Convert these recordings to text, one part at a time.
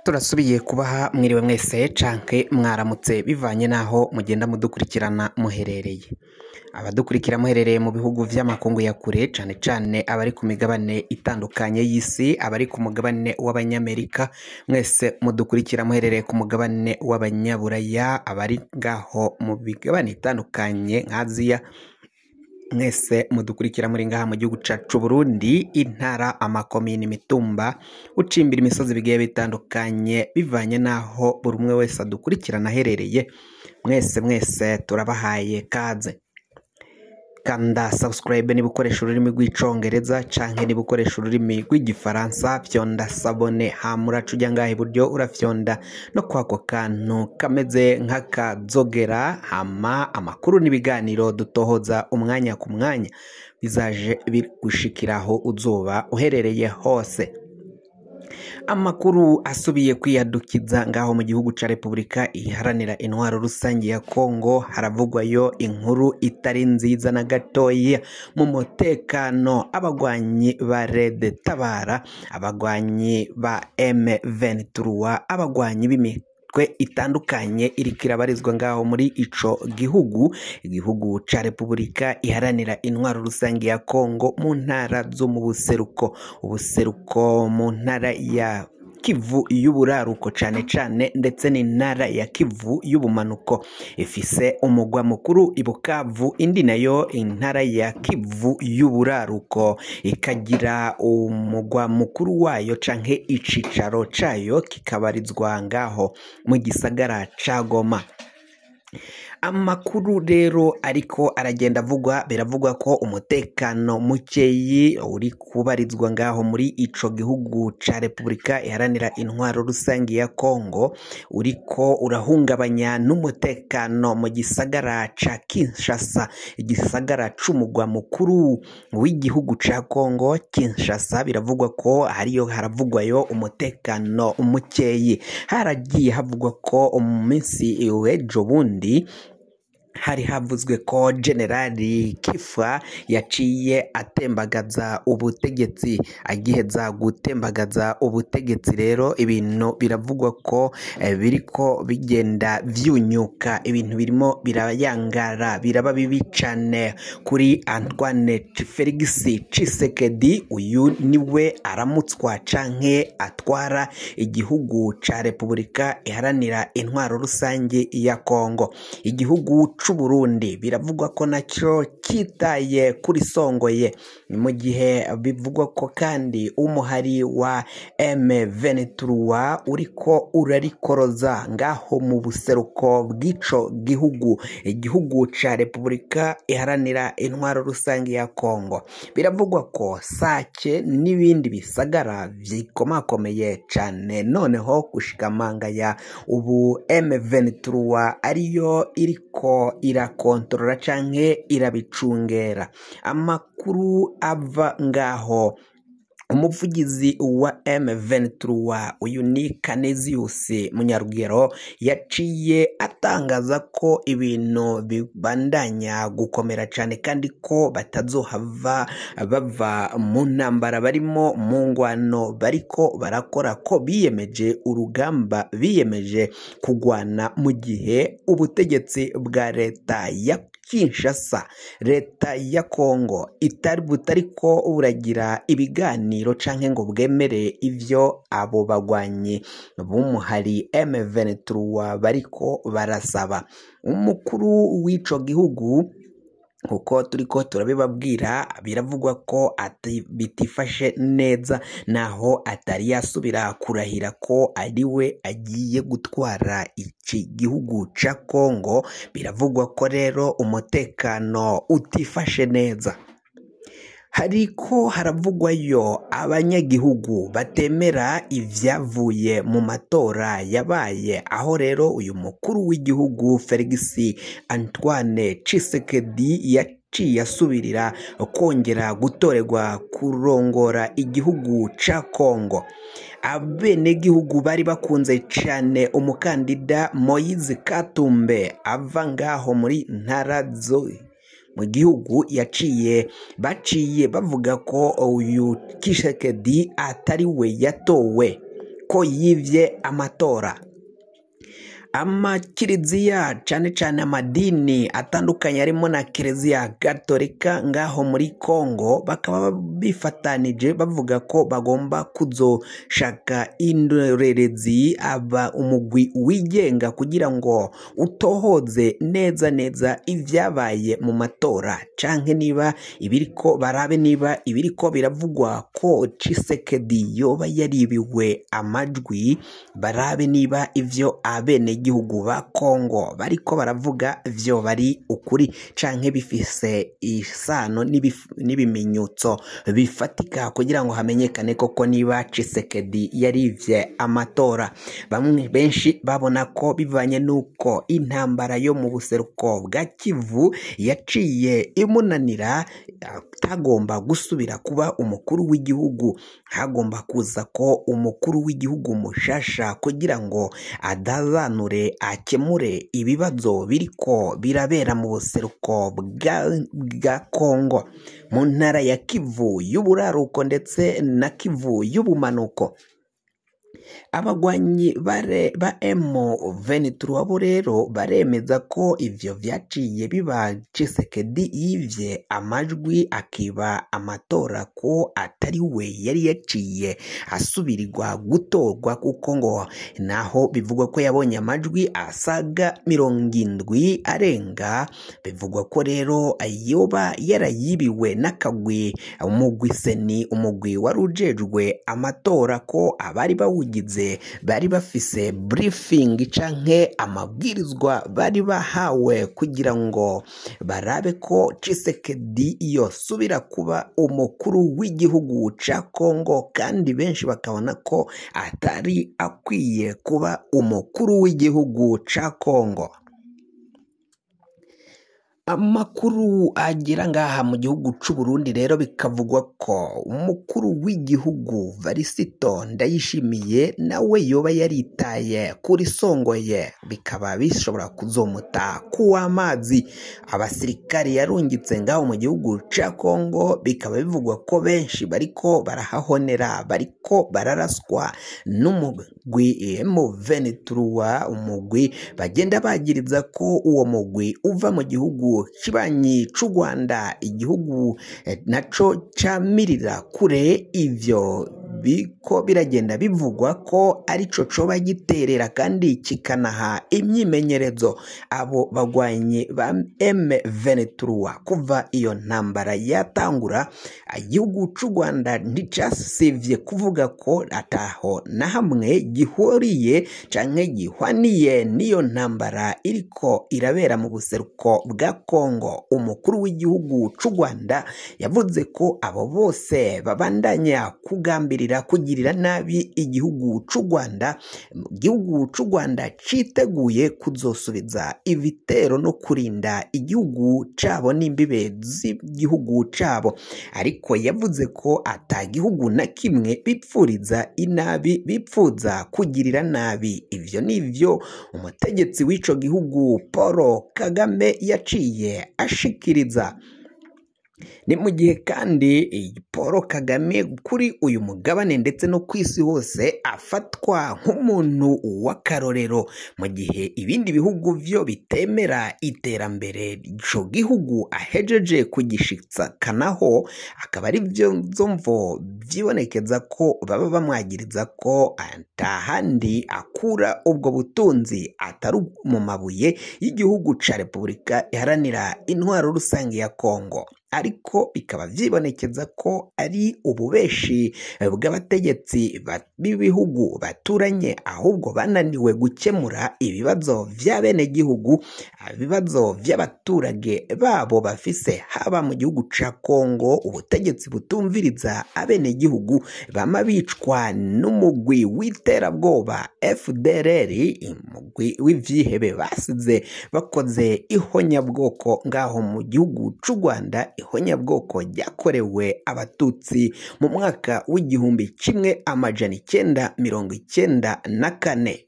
Turasubiye kubaha mwiriwe mwese canke mwaramutse bivanye naho mugenda mudukurikirana muherereye. Abadukurikira muherereye mu bihugu vy'amakungu ya kure cane cane abari ku migabane itandukanye y'isi, abari ku mugabane w'abanyamerika, mwese mudukurikira muherereye ku mugabane w'abanyaburaya, abari ngaho mu migabane itandukanye nka Aziya, mwese mudukurikira muri ngaha mu gihugu cacu Burundi, intara, amakomine, imitumba, ucimbira imisozi bigiye bitandukanye bivanye naho buri umwe wese adukurikirana aherereye. Mwese turabahaye kaze. Kanda subscribe niba ukoresha ururimi rw'icongereza canke niba ukoresha ururimi rw'igifaransa, fyonda sabone hamura cuja ngaha iburyo urafyonda no kwako kantu kameze nk'akazogera, hama amakuru n'ibiganiro dutohoza umwanya ku mwanya bizaje bigushikiraho uzoba uherereye hose. Amakuru asubiye kwiyadukiza ngaho mu gihugu ca Repubulika iharanira intwaro rusangi ya Kongo, haravugwayo inkuru itari nziza na gatoya mu mutekano. Abagwanyi ba Red Tabara, abagwanyi ba M23, abagwanyi b'imikwe itandukanye iriko irabarizwa ngaho muri ico igihugu ca Repubulika iharanira intwaro rusangi ya Kongo, mu ntara zo mu buseruko mu ntara ya Kivu y'uburaruko cane cane ndetse n'intara ya Kivu y'ubumanuko ifise umugwa mukuru i Bukavu, indi nayo intara ya Kivu y'uburaruko ikagira umugwa mukuru wayo canke icicaro cayo kikabarizwa ngaho mu gisagara ca Goma. Amakuru rero ariko aragenda biravugwa ko umutekano mukeyi uri kubarizwa ngaho muri ico gihugu ca Repubulika iharanira intwaro rusangi ya Kongo, uriko urahungabanya n'umutekano mu gisagara ca Kinshasa, igisagara c'umugwa mukuru w'igihugu ca Kongo Kinshasa. Biravugwa ko haravugwayo umutekano mukeyi, haragiye havugwa ko mu minsi w'ejo bundi hari havuzwe ko Generali Kifa yaciye atembagaza ubutegetsi. Agiheza gutembagaza ubutegetsi rero ibintu biravugwa ko biriko bigenda vyunyuka, ibintu birimo birayangara, biraba bibi cane kuri Antoine Felix Tshisekedi. Uyu niwe aramutswa canke atwara igihugu ca Repubulika iharanira intwaro rusange ya Kongo. Igihugu c'u Burundi biravugwa ko naco kitaye kuri songoye, mu gihe bivugwa ko kandi umuhari wa M23 uriko urarikoroza ngaho mu buseruko bw'ico igihugu ca Repubulika iharanira intwaro rusange ya Kongo. Biravugwa ko Sake n'ibindi bisagara vyikomakomeye cane noneho gushikamanga ya ubu M23 ariyo iriko irakontorora canke irabicungera. Amakuru ava ngaho, umuvugizi wa M23 uyu ni Canisius Munyarugero yaciye atangaza ko ibintu bibandanya gukomera cane kandi ko batazohava bava mu ntambara barimo mu ngwano bariko barakora, ko biyemeje urugamba, biyemeje kugwana mu gihe ubutegetsi bwa leta ya Kinshasa, leta ya Kongo butariko buragira ibiganiro canke ngo bwemere ivyo abo bagwanyi b'umuhari M23 bariko barasaba. Umukuru w'ico gihugu kuko turiko turabibabwira, biravugwa ko bitifashe neza, naho atari yasubira kurahira ko ariwe agiye gutwara iki gihugu ca Kongo. Biravugwa ko rero umutekano utifashe neza. Hariko haravugwayo abanyagihugu batemera ivyavuye mu matora yabaye, aho rero uyu mukuru w'igihugu Felix Antoine Tshisekedi yaciye asubirira kongera gutorerwa kurongora igihugu ca Kongo. Abenegihugu bari bakunze cane umukandida Moise Katumbi ava ngaho muri ntara zo mu gihugu baciye bavuga ko uyu Tshisekedi atari we yatowe ko yivye amatora. Amakiriziya cyane cyane amadini atandukanye arimo na kiliziya gatolika ngaho muri Kongo bakaba bifatanije bavuga ko bagomba kuzoshaka indorerezi aba umugwi wigenga kugira ngo utohoze neza ivyabaye mu matora canke niba ibiriko barabe niba ibiriko biravugwa ko Tshisekedi yoba yaribiwe amajwi, barabe niba ivyo abene gihugu ba Kongo bariko baravuga vyo bari ukuri canke bifise isano n'ibimenyetso bifatika kugira ngo hamenyekane koko niba Tshisekedi yarivye amatora. Bamwe benshi babona ko bivanye nuko intambara yo mu buseruko bwa Kivu yaciye imunanira, atagomba gusubira kuba umukuru w'igihugu, hagomba kuza ko umukuru w'igihugu mushasha kugira ngo adazanure akemure ibibazo biriko birabera mu buseruko bwa Kongo, mu ntara ya Kivu y'uburaruko ndetse na Kivu y'ubumanuko. Abagwanyi ba M23 bo rero baremeza ko ivyo vyaciye biba Tshisekedi yivye amajwi akiba amatora, ko atari we yari yaciye asubirirwa gutorwa, kuko ngo naho bivugwa ko yabonye amajwi asaga 70 arenga, bivugwa ko rero ayoba yarayibiwe n'akagwi umugwi seni, umugwi warujejwe amatora, ko abari bawugize bari bafise briefing canke amabwirizwa bari bahawe kugira ngo barabe ko Tshisekedi yosubira kuba umukuru w'igihugu ca Kongo, kandi benshi bakabona ko atari akwiye kuba umukuru w'igihugu ca Kongo. Amakuru agira ngaha mu gihugu c'u Burundi rero bikavugwa ko umukuru w'igihugu Varisito Ndayishimiye nawe yoba yaritaye kuri songoye, bikaba bishobora kuzomuta kuw'amazi. Abasirikari yarungitse ngaho mu gihugu ca Kongo bikaba bivugwa ko benshi bariko barahahonera, bariko bararaswa n'umugwi M23, umugwi bagenda bagiriza ko uwo mugwi uva mu gihugu kibanyi c'u Rwanda, igihugu naco camirira kure ivyo biko biragenda bivugwa ko arico coba giterera kandi kikanaha imyimenyerezo abo bagwanyi ba M23. Kuva iyo ntambara yatangura, igihugu c'u Rwanda nticasivye kuvuga ko ataho na hamwe gihuriye canke gihwaniye n'iyo ntambara iriko irabera mu buseruko bwa Kongo. Umukuru w'igihugu c'u Rwanda yavuze ko abo bose babandanya kugambirira kugirira nabi igihugu c'u Rwanda, igihugu c'u Rwanda citeguye kuzosubiza ibitero no kurinda igihugu cabo n'imbibe z'igihugu cabo, ariko yavuze ko atagihugu na kimwe bipfuriza inabi, bipfuza kugirira nabi. Ivyo nivyo umutegetsi w'ico gihugu Paul Kagame yaciye ashikiriza. Ni mu gihe kandi Paul Kagame kuri uyu mugabane ndetse no kw'isi hose afatwa nk'umuntu w'akarorero, mu gihe ibindi bihugu vyo bitemera iterambere ico gihugu ahejeje kugishikanaho, akaba ari vyo mvo vyibonekeza ko baba bamwagiriza ko atahandi akura ubwo butunzi atari mu mabuye y'igihugu ca Repubulika Iharanira Intwaro Rusange ya Kongo. Ariko bikaba vyibonekeza ko ari ububeshi bw'abategetsi b'ibihugu baturanye, ahubwo bananiwe gukemura ibibazo vy'abene gihugu, ibibazo vy'abaturage babo bafise, haba mu gihugu ca Kongo ubutegetsi butumviriza abene gihugu, bama bicwa n'umugwi w'iterabwoba FDLR, umugwi w'ivyihebe basize bakoze ihonyabwoko ngaho mu gihugu c'u Rwanda, ihonyabwoko ryakorewe abatutsi mu mwaka w'1994.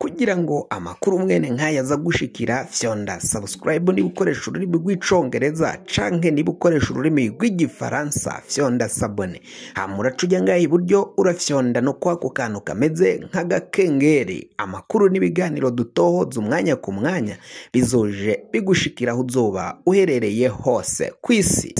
kugira ngo amakuru mwene nk'aya aza gushikira fyonda subscribe niba ukoresha ururimi rw'icongereza canke niba ukoresha ururimi rw'igifaransa fyonda sabone hamuraca ujya ngaha iburyo urafyonda no kwako kantu kameze nk'agakengeri amakuru n'ibiganiro dutohoza umwanya ku mwanya bizoje bigushikira aho uzoba uherereye hose kw'isi.